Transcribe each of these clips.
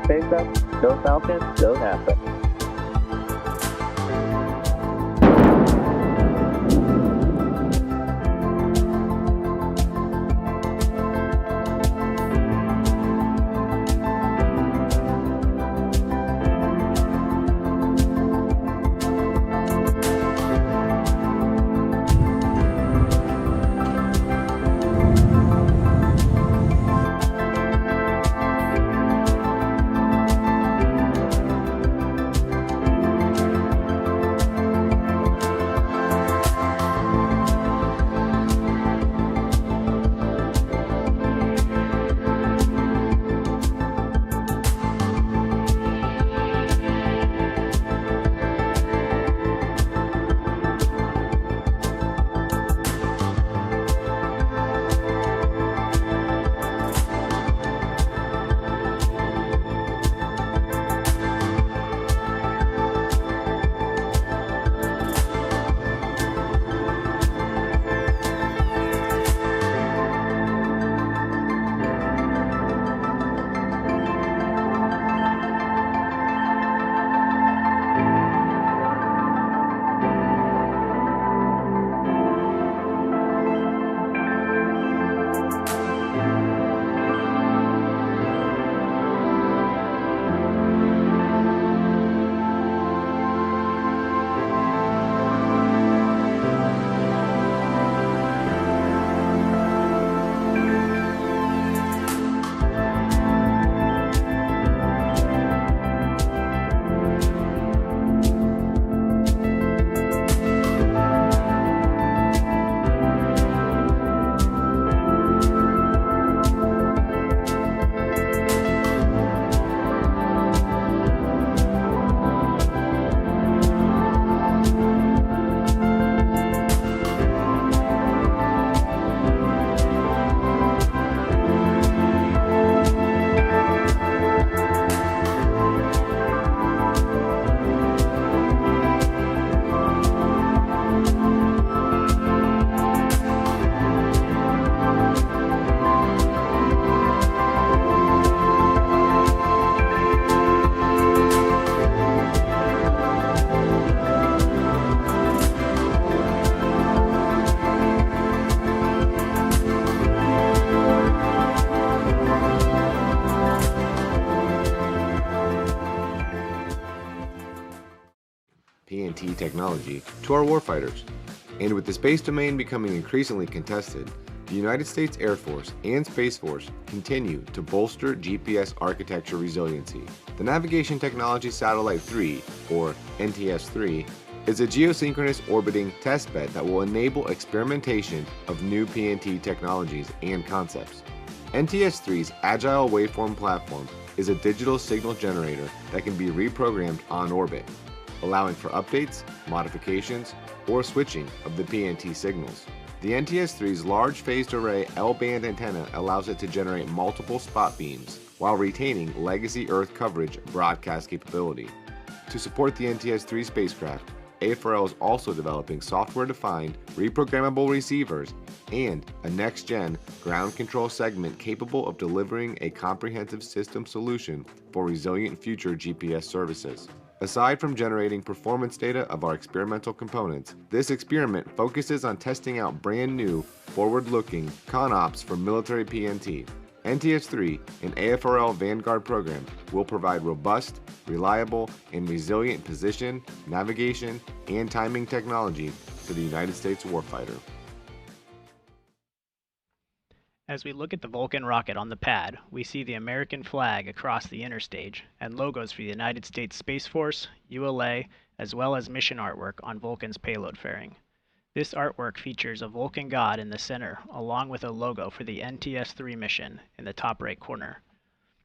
spacecraft, go Falcon, go NASA. PNT technology to our warfighters. And with the space domain becoming increasingly contested, the United States Air Force and Space Force continue to bolster GPS architecture resiliency. The Navigation Technology Satellite 3, or NTS-3, is a geosynchronous orbiting testbed that will enable experimentation of new PNT technologies and concepts. NTS-3's Agile Waveform Platform is a digital signal generator that can be reprogrammed on orbit, allowing for updates, modifications, or switching of the PNT signals. The NTS-3's large phased array L-band antenna allows it to generate multiple spot beams while retaining legacy Earth coverage broadcast capability. To support the NTS-3 spacecraft, AFRL is also developing software-defined, reprogrammable receivers and a next-gen ground control segment capable of delivering a comprehensive system solution for resilient future GPS services. Aside from generating performance data of our experimental components, this experiment focuses on testing out brand new, forward-looking ConOps for military PNT. NTS-3 and AFRL Vanguard program will provide robust, reliable, and resilient position, navigation, and timing technology for the United States warfighter. As we look at the Vulcan rocket on the pad, we see the American flag across the inner stage and logos for the United States Space Force, ULA, as well as mission artwork on Vulcan's payload fairing. This artwork features a Vulcan god in the center, along with a logo for the NTS-3 mission in the top right corner.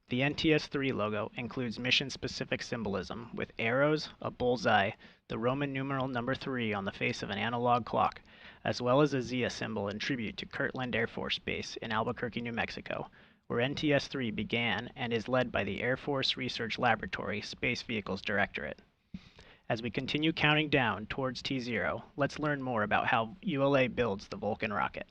The NTS-3 logo includes mission-specific symbolism with arrows, a bullseye, the Roman numeral number 3 on the face of an analog clock, as well as a Zia symbol in tribute to Kirtland Air Force Base in Albuquerque, New Mexico, where NTS-3 began and is led by the Air Force Research Laboratory Space Vehicles Directorate. As we continue counting down towards T0, let's learn more about how ULA builds the Vulcan rocket.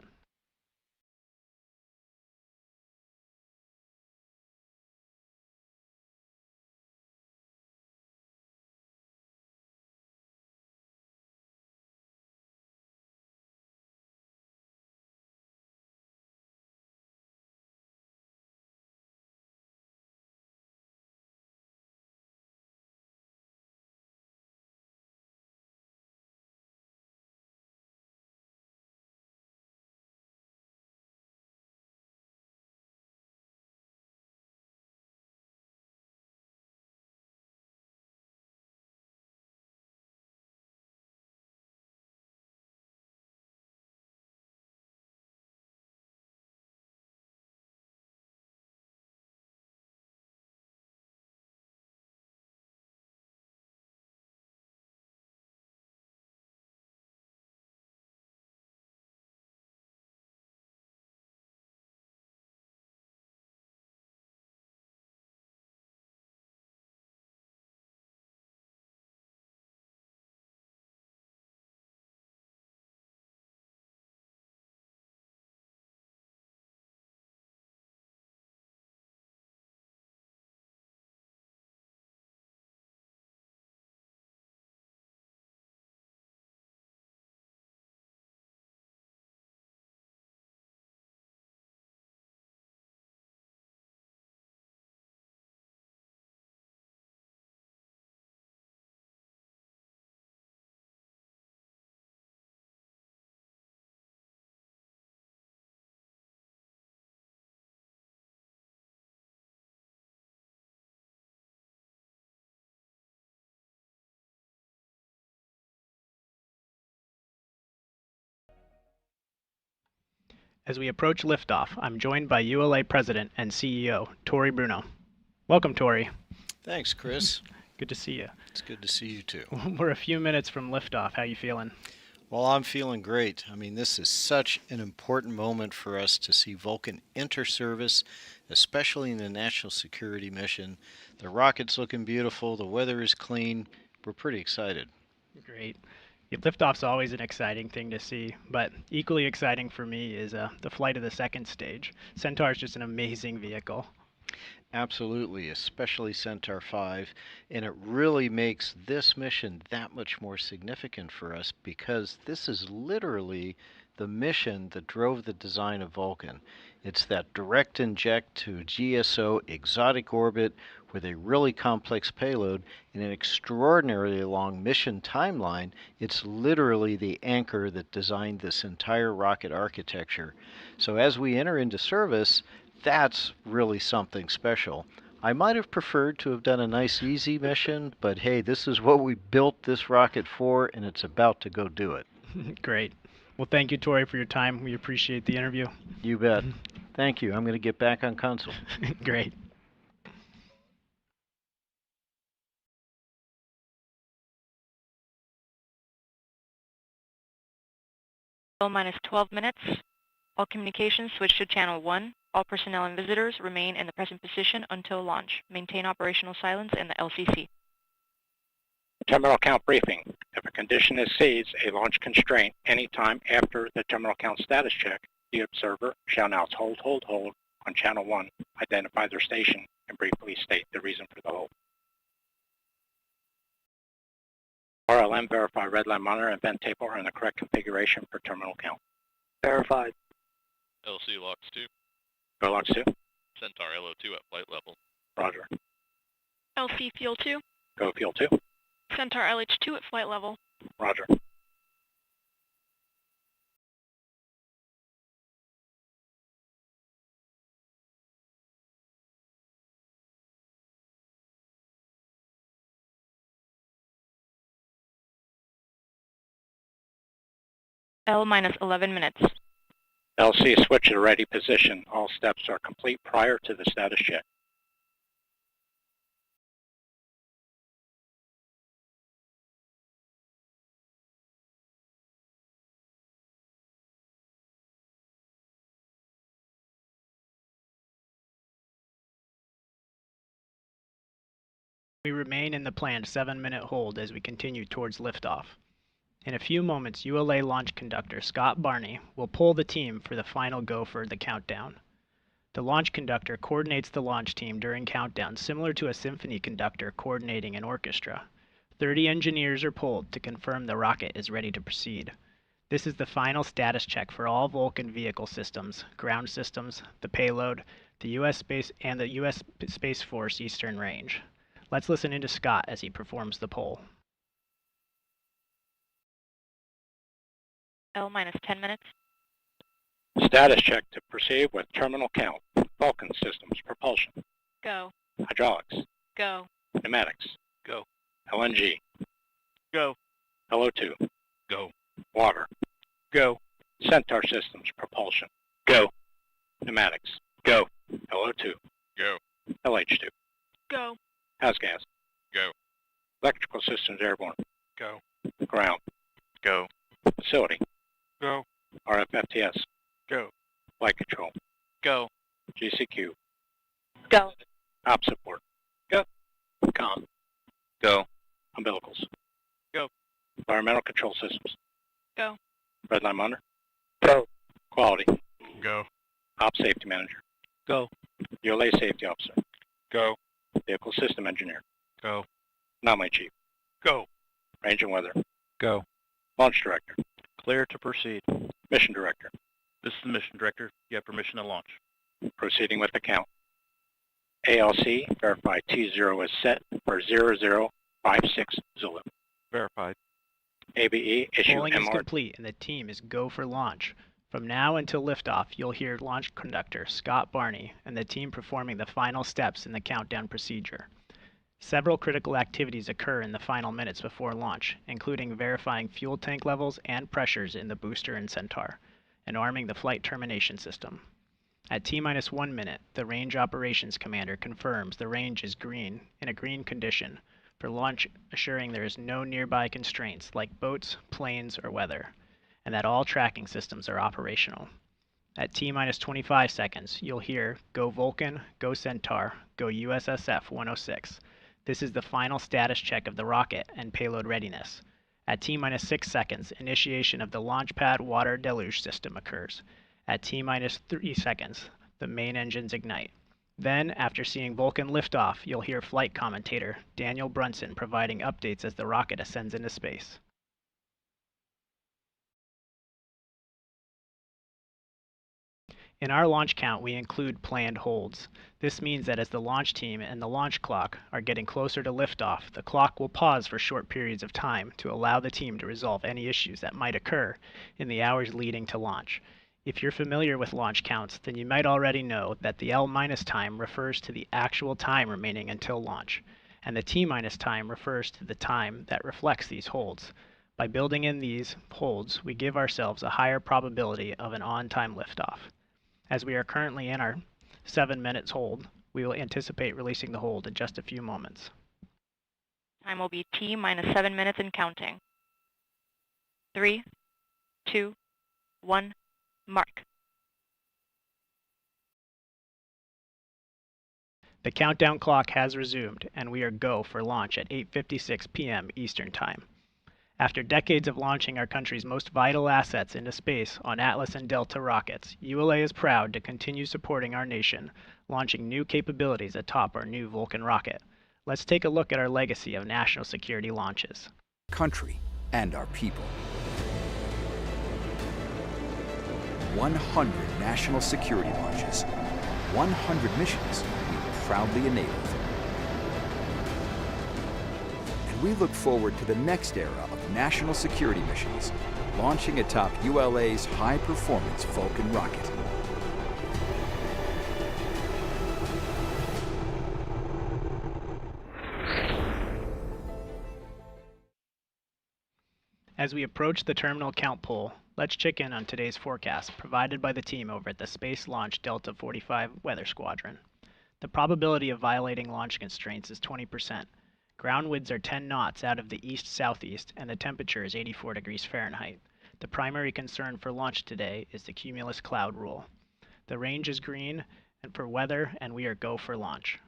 As we approach liftoff, I'm joined by ULA President and CEO, Tori Bruno. Welcome, Tori. Thanks, Chris. Good to see you. It's good to see you too. We're a few minutes from liftoff. How you feeling? Well, I'm feeling great. I mean, this is such an important moment for us to see Vulcan enter service, especially in the national security mission. The rocket's looking beautiful. The weather is clean. We're pretty excited. Great. Yeah, liftoff's always an exciting thing to see, but equally exciting for me is the flight of the second stage. Centaur is just an amazing vehicle. Absolutely, especially Centaur 5, and it really makes this mission that much more significant for us because this is literally the mission that drove the design of Vulcan. It's that direct inject to GSO exotic orbit with a really complex payload and an extraordinarily long mission timeline. It's literally the anchor that designed this entire rocket architecture. So as we enter into service, that's really something special. I might have preferred to have done a nice easy mission, but hey, this is what we built this rocket for, and it's about to go do it. Great. Well, thank you, Tori, for your time. We appreciate the interview. You bet. Thank you. I'm going to get back on console. Great. Minus 12 minutes. All communications switch to channel 1. All personnel and visitors remain in the present position until launch. Maintain operational silence in the LCC. Terminal count briefing. If a condition exceeds a launch constraint any time after the terminal count status check, the observer shall announce hold on channel 1, identify their station, and briefly state the reason for the hold. RLM verify redline monitor and vent table are in the correct configuration for terminal count. Verified. LC locks 2. Go locks 2. Centaur LO2 at flight level. Roger. LC fuel 2. Go fuel 2. Centaur LH2 at flight level. Roger. L minus 11 minutes. LC switch to ready position. All steps are complete prior to the status check. We remain in the planned 7-minute hold as we continue towards liftoff. In a few moments, ULA launch conductor Scott Barney will pull the team for the final go for the countdown. The launch conductor coordinates the launch team during countdown, similar to a symphony conductor coordinating an orchestra. 30 engineers are pulled to confirm the rocket is ready to proceed. This is the final status check for all Vulcan vehicle systems, ground systems, the payload, the U.S. Space and the U.S. Space Force Eastern Range. Let's listen into Scott as he performs the poll. L minus 10 minutes. Status check to proceed with terminal count. Vulcan systems, propulsion. Go. Hydraulics. Go. Pneumatics. Go. LNG. Go. LO2. Go. Water. Go. Centaur systems, propulsion. Go. Pneumatics. Go. LO2. Go. LH2. Go. House gas. Go. Electrical systems airborne. Go. Ground. Go. Facility. Go. RFFTS. Go. Flight control. Go. GCQ. Go. Op support. Go. Com. Go. Umbilicals. Go. Environmental control systems. Go. Redline monitor. Go. Quality. Go. Op safety manager. Go. ULA safety officer. Go. Vehicle system engineer. Go. Anomaly chief. Go. Range and weather. Go. Launch director. Clear to proceed. Mission director. This is the mission director. You have permission to launch. Proceeding with the count. ALC, verify T0 is set for 0056 Zulu. Verified. ABE, issue Polling is MR. complete and the team is go for launch. From now until liftoff, you'll hear launch conductor Scott Barney and the team performing the final steps in the countdown procedure. Several critical activities occur in the final minutes before launch, including verifying fuel tank levels and pressures in the booster and Centaur. and arming the flight termination system. At T-minus 1 minute, the Range Operations Commander confirms the range is green, in a green condition, for launch, assuring there is no nearby constraints like boats, planes, or weather, and that all tracking systems are operational. At T-minus 25 seconds, you'll hear, "Go Vulcan, go Centaur, go USSF-106. This is the final status check of the rocket and payload readiness." At T-minus 6 seconds, initiation of the launch pad water deluge system occurs. At T-minus 3 seconds, the main engines ignite. Then, after seeing Vulcan liftoff, you'll hear flight commentator Daniel Brunson providing updates as the rocket ascends into space. In our launch count, we include planned holds. This means that as the launch team and the launch clock are getting closer to liftoff, the clock will pause for short periods of time to allow the team to resolve any issues that might occur in the hours leading to launch. If you're familiar with launch counts, then you might already know that the L- time refers to the actual time remaining until launch, and the T- time refers to the time that reflects these holds. By building in these holds, we give ourselves a higher probability of an on-time liftoff. As we are currently in our 7 minutes hold, we will anticipate releasing the hold in just a few moments. Time will be T-minus 7 minutes and counting. 3, 2, 1, mark. The countdown clock has resumed, and we are go for launch at 8:56 p.m. Eastern Time. After decades of launching our country's most vital assets into space on Atlas and Delta rockets, ULA is proud to continue supporting our nation, launching new capabilities atop our new Vulcan rocket. Let's take a look at our legacy of national security launches. Country and our people. 100 national security launches, 100 missions we proudly enabled. And we look forward to the next era of national security missions, launching atop ULA's high-performance Vulcan rocket. As we approach the terminal count pole, let's check in on today's forecast provided by the team over at the Space Launch Delta 45 Weather Squadron. The probability of violating launch constraints is 20%. Ground winds are 10 knots out of the east-southeast, and the temperature is 84 degrees Fahrenheit. The primary concern for launch today is the cumulus cloud rule. The range is green and for weather, and we are go for launch.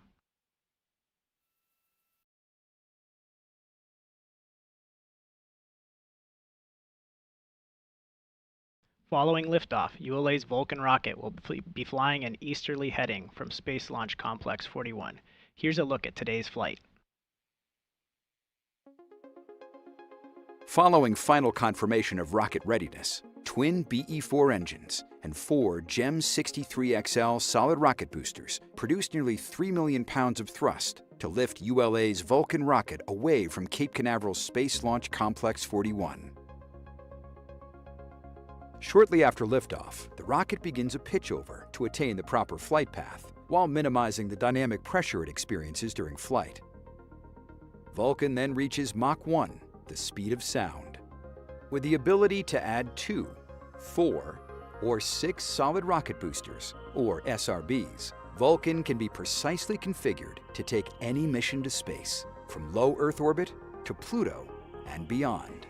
Following liftoff, ULA's Vulcan rocket will be flying an easterly heading from Space Launch Complex 41. Here's a look at today's flight. Following final confirmation of rocket readiness, twin BE-4 engines and 4 GEM 63XL solid rocket boosters produced nearly 3 million pounds of thrust to lift ULA's Vulcan rocket away from Cape Canaveral Space Launch Complex 41. Shortly after liftoff, the rocket begins a pitchover to attain the proper flight path while minimizing the dynamic pressure it experiences during flight. Vulcan then reaches Mach 1, the speed of sound. With the ability to add 2, 4, or 6 solid rocket boosters, or SRBs, Vulcan can be precisely configured to take any mission to space, from low Earth orbit to Pluto and beyond.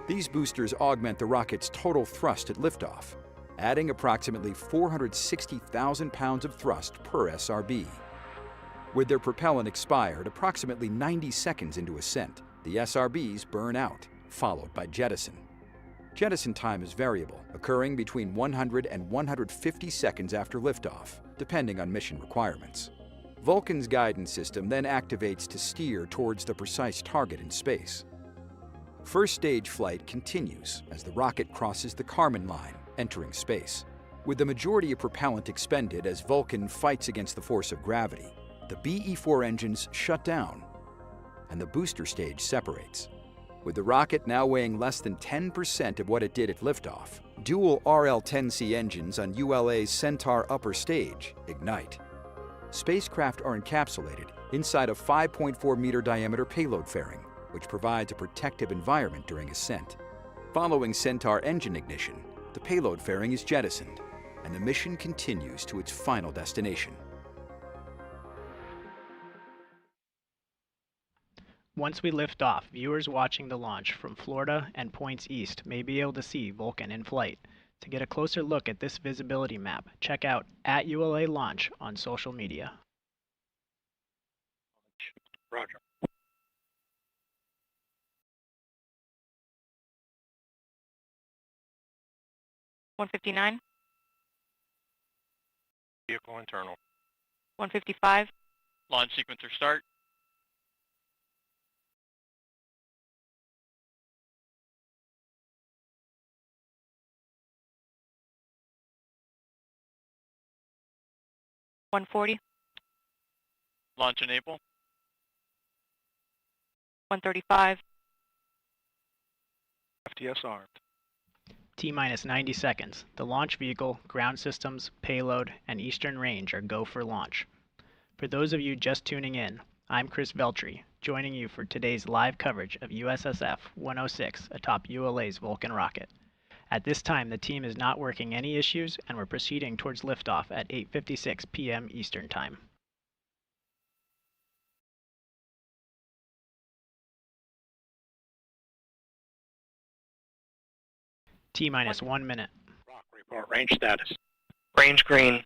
These boosters augment the rocket's total thrust at liftoff, adding approximately 460,000 pounds of thrust per SRB. With their propellant expired approximately 90 seconds into ascent, the SRBs burn out, followed by jettison. Jettison time is variable, occurring between 100 and 150 seconds after liftoff, depending on mission requirements. Vulcan's guidance system then activates to steer towards the precise target in space. First stage flight continues as the rocket crosses the Kármán line, entering space. With the majority of propellant expended as Vulcan fights against the force of gravity, the BE-4 engines shut down and the booster stage separates. With the rocket now weighing less than 10% of what it did at liftoff, dual RL-10C engines on ULA's Centaur upper stage ignite. Spacecraft are encapsulated inside a 5.4-meter diameter payload fairing, which provides a protective environment during ascent. Following Centaur engine ignition, the payload fairing is jettisoned, and the mission continues to its final destination. Once we lift off, viewers watching the launch from Florida and points east may be able to see Vulcan in flight. To get a closer look at this visibility map, check out @ULA Launch on social media. Roger. $159, Vehicle internal. $155, Launch sequencer start. $140, Launch enable. $135, FTS armed. T-minus 90 seconds. The launch vehicle, ground systems, payload, and eastern range are go for launch. For those of you just tuning in, I'm Chris Veltri, joining you for today's live coverage of USSF-106 atop ULA's Vulcan rocket. At this time, the team is not working any issues, and we're proceeding towards liftoff at 8:56 p.m. Eastern Time. T-minus 1 minute. Rock, report range status. Range green.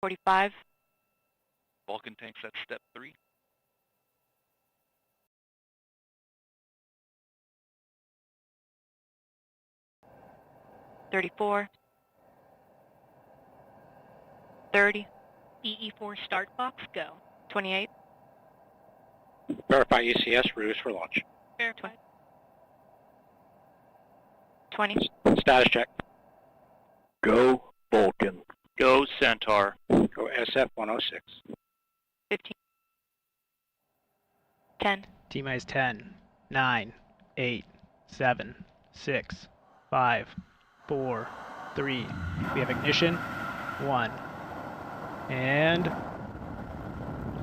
$45, Vulcan tanks at step 3. $34, $30, EE4 start box, go. $28, Verify ECS ruse for launch. Verified. $20, Status check. Go Vulcan. Go Centaur. Go SF-106. $15, $10, T-minus 10, 9, 8, 7, 6, 5, 4, 3. We have ignition. 1. And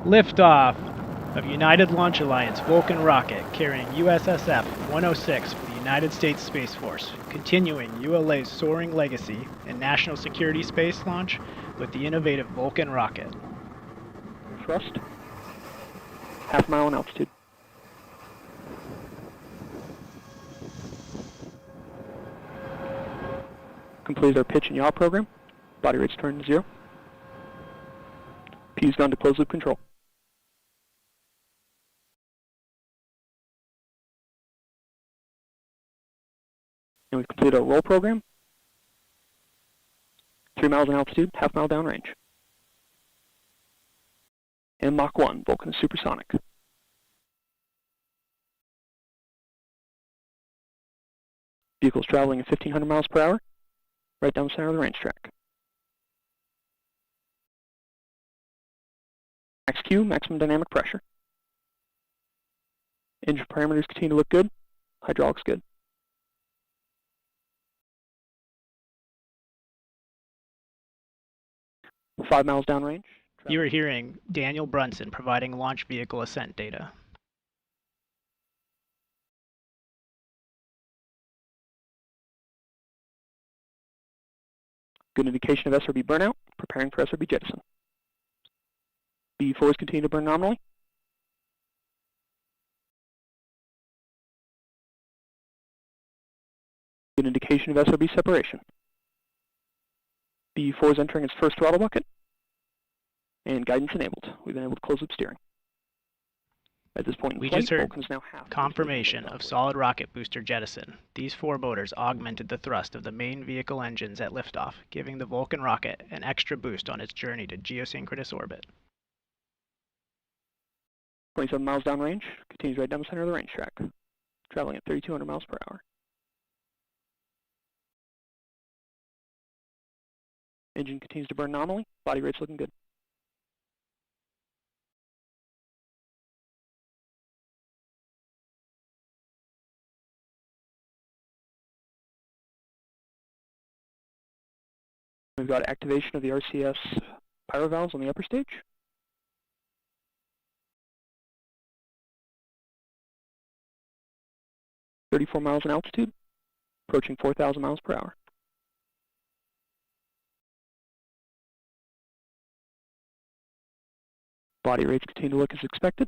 liftoff of United Launch Alliance Vulcan rocket carrying USSF-106 for the United States Space Force, continuing ULA's soaring legacy in national security space launch with the innovative Vulcan rocket. Thrust. Half mile in altitude. Completed our pitch and yaw program. Body rates turned to 0. P's gone to closed loop control. And we've completed our roll program. 3 miles in altitude, half mile downrange. And Mach 1, Vulcan is supersonic. Vehicle's traveling at 1,500 miles per hour, right down the center of the range track. Max Q, maximum dynamic pressure. Engine parameters continue to look good. Hydraulics good. Five miles downrange. You are hearing Daniel Brunson providing launch vehicle ascent data. Good indication of SRB burnout, preparing for SRB jettison. B4s continue to burn nominally. Good indication of SRB separation. B4 is entering its first throttle bucket. And guidance enabled. We've been able to close loop steering. At this point in We flight, just heard Vulcan's now half confirmation of solid rocket booster jettison. These four motors augmented the thrust of the main vehicle engines at liftoff, giving the Vulcan rocket an extra boost on its journey to geosynchronous orbit. 27 miles downrange, continues right down the center of the range track, traveling at 3,200 miles per hour. Engine continues to burn nominally, body rate's looking good. We've got activation of the RCS pyro valves on the upper stage. "34 miles in altitude, approaching 4,000 miles per hour. Body rates continue to look as expected.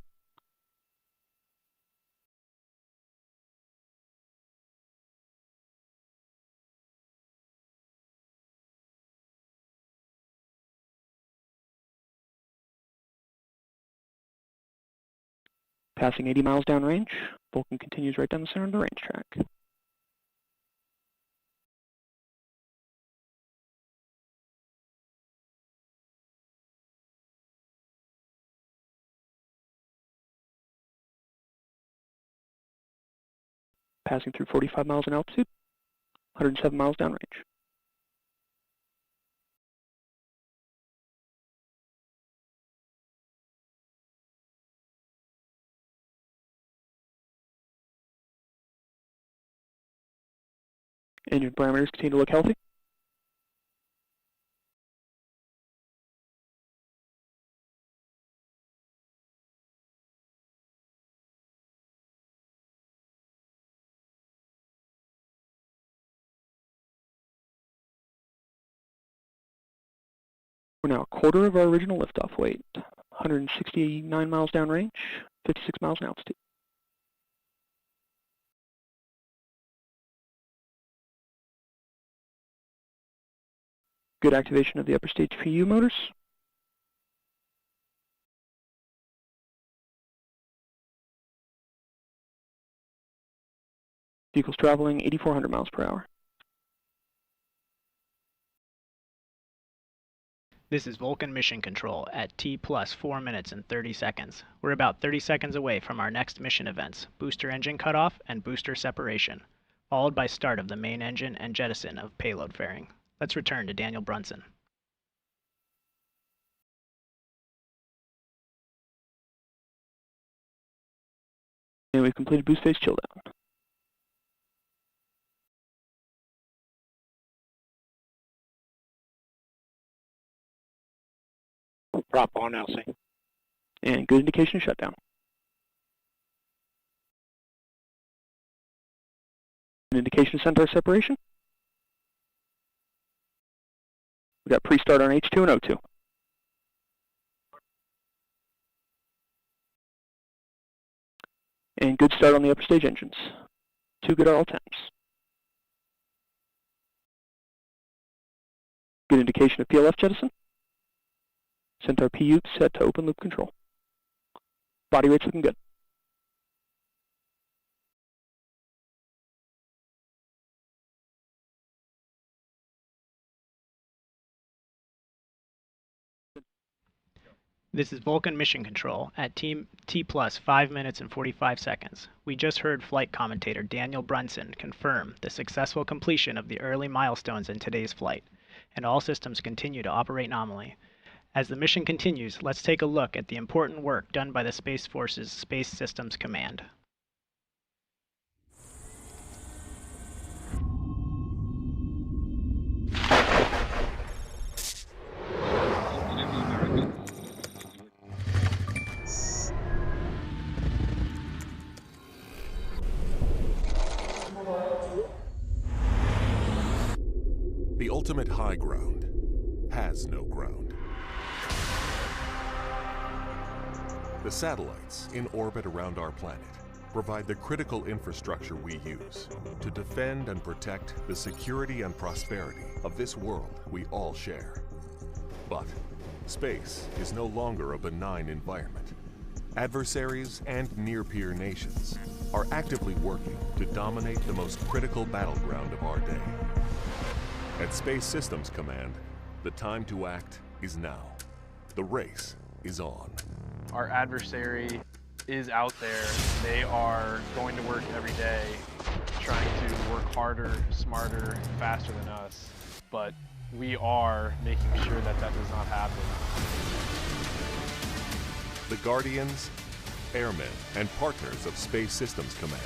Passing 80 miles downrange, Vulcan continues right down the center of the range track. Passing through 45 miles in altitude, 107 miles downrange. Engine parameters continue to look healthy. We're now a quarter of our original liftoff weight, 169 miles downrange, 56 miles in altitude. Good activation of the upper stage PU motors. Vehicle's traveling 8,400 miles per hour. This is Vulcan Mission Control at T plus 4 minutes and 30 seconds. We're about 30 seconds away from our next mission events, booster engine cutoff and booster separation, followed by start of the main engine and jettison of payload fairing. Let's return to Daniel Brunson. And we've completed boost phase chill down. Prop on, Elsie. And good indication of shutdown. An indication of Centaur separation. We've got pre-start on H2 and O2. And good start on the upper stage engines. 2 good RL temps. Good indication of PLF jettison. Centaur PU set to open loop control. Body rate's looking good. This is Vulcan Mission Control at T plus 5 minutes and 45 seconds. We just heard flight commentator Daniel Brunson confirm the successful completion of the early milestones in today's flight, and all systems continue to operate nominally. As the mission continues, let's take a look at the important work done by the Space Force's Space Systems Command. The ultimate high ground has no ground. The satellites in orbit around our planet provide the critical infrastructure we use to defend and protect the security and prosperity of this world we all share. But space is no longer a benign environment. Adversaries and near-peer nations are actively working to dominate the most critical battleground of our day. At Space Systems Command, the time to act is now. The race is on. Our adversary is out there. They are going to work every day, trying to work harder, smarter, faster than us. But we are making sure that that does not happen. The Guardians, airmen, and partners of Space Systems Command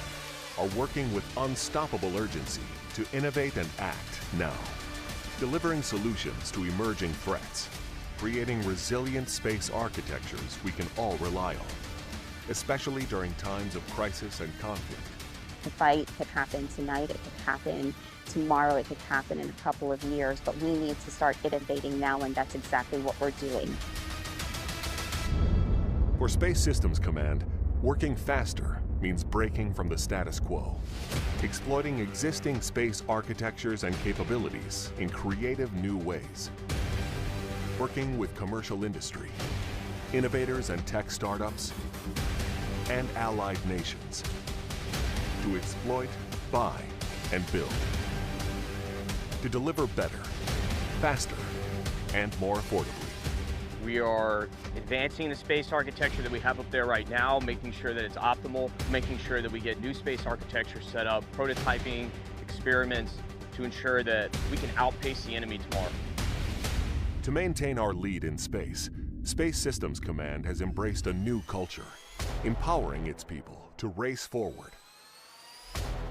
are working with unstoppable urgency to innovate and act now, delivering solutions to emerging threats creating resilient space architectures we can all rely on, especially during times of crisis and conflict. The fight could happen tonight, it could happen tomorrow, it could happen in a couple of years, but we need to start innovating now, and that's exactly what we're doing. For Space Systems Command, working faster means breaking from the status quo, exploiting existing space architectures and capabilities in creative new ways, working with commercial industry, innovators and tech startups, and allied nations to exploit, buy, and build, to deliver better, faster, and more affordably. We are advancing the space architecture that we have up there right now, making sure that it's optimal, making sure that we get new space architecture set up, prototyping, experiments, to ensure that we can outpace the enemy tomorrow. To maintain our lead in space, Space Systems Command has embraced a new culture, empowering its people to race forward,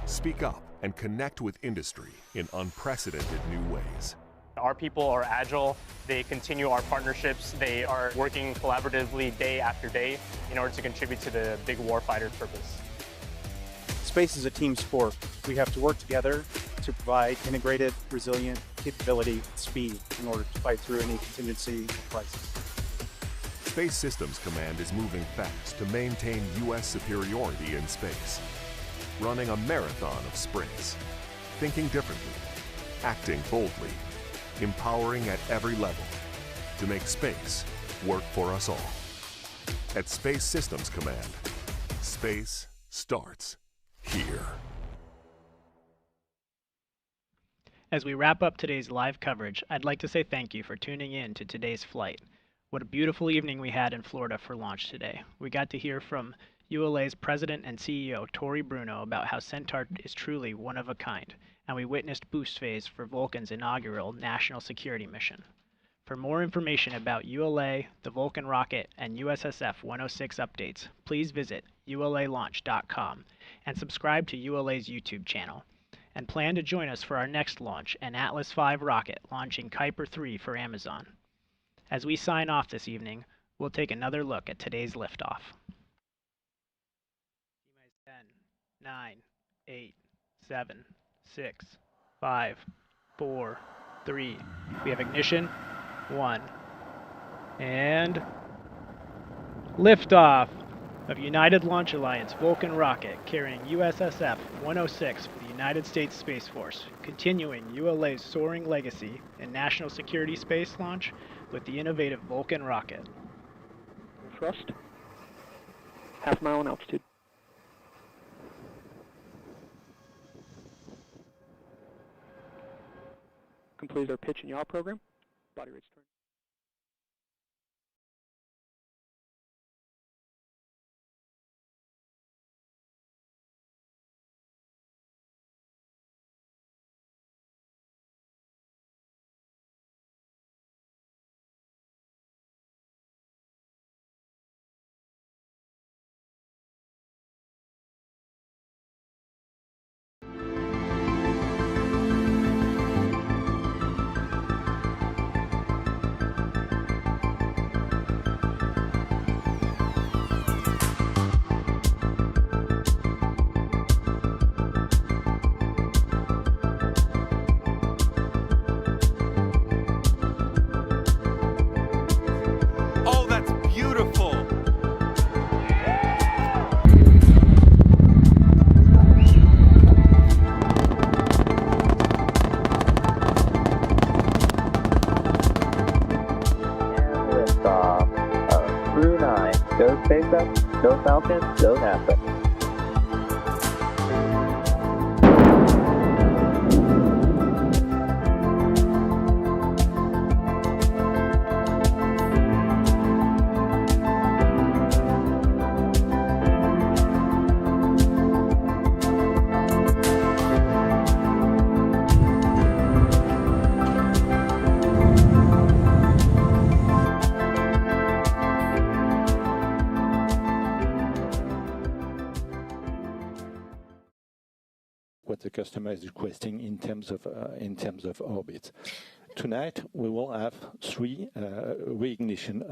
speak up, and connect with industry in unprecedented new ways. Our people are agile, they continue our partnerships, they are working collaboratively day after day in order to contribute to the big warfighter purpose. Space is a team sport. We have to work together to provide integrated, resilient capability and speed in order to fight through any contingency or crisis. Space Systems Command is moving fast to maintain U.S. superiority in space, running a marathon of sprints, thinking differently, acting boldly, empowering at every level to make space work for us all. At Space Systems Command, space starts here. As we wrap up today's live coverage, I'd like to say thank you for tuning in to today's flight. What a beautiful evening we had in Florida for launch today. We got to hear from ULA's president and CEO, Tori Bruno, about how Centaur is truly one of a kind, and we witnessed boost phase for Vulcan's inaugural national security mission. For more information about ULA, the Vulcan rocket, and USSF-106 updates, please visit ulalaunch.com and subscribe to ULA's YouTube channel. And plan to join us for our next launch, an Atlas V rocket launching Kuiper 3 for Amazon. As we sign off this evening, we'll take another look at today's liftoff. 10, 9, 8, 7, 6, 5, 4, 3. We have ignition. 1. And liftoff of United Launch Alliance Vulcan rocket carrying USSF-106 for the United States Space Force, continuing ULA's soaring legacy in national security space launch with the innovative Vulcan rocket. Thrust. Half mile in altitude. Completed our pitch and yaw program. Body rates turn. Go SpaceX, go Falcon, go NASA. What the customer is requesting in terms of orbit. tonight we will have 3 reignition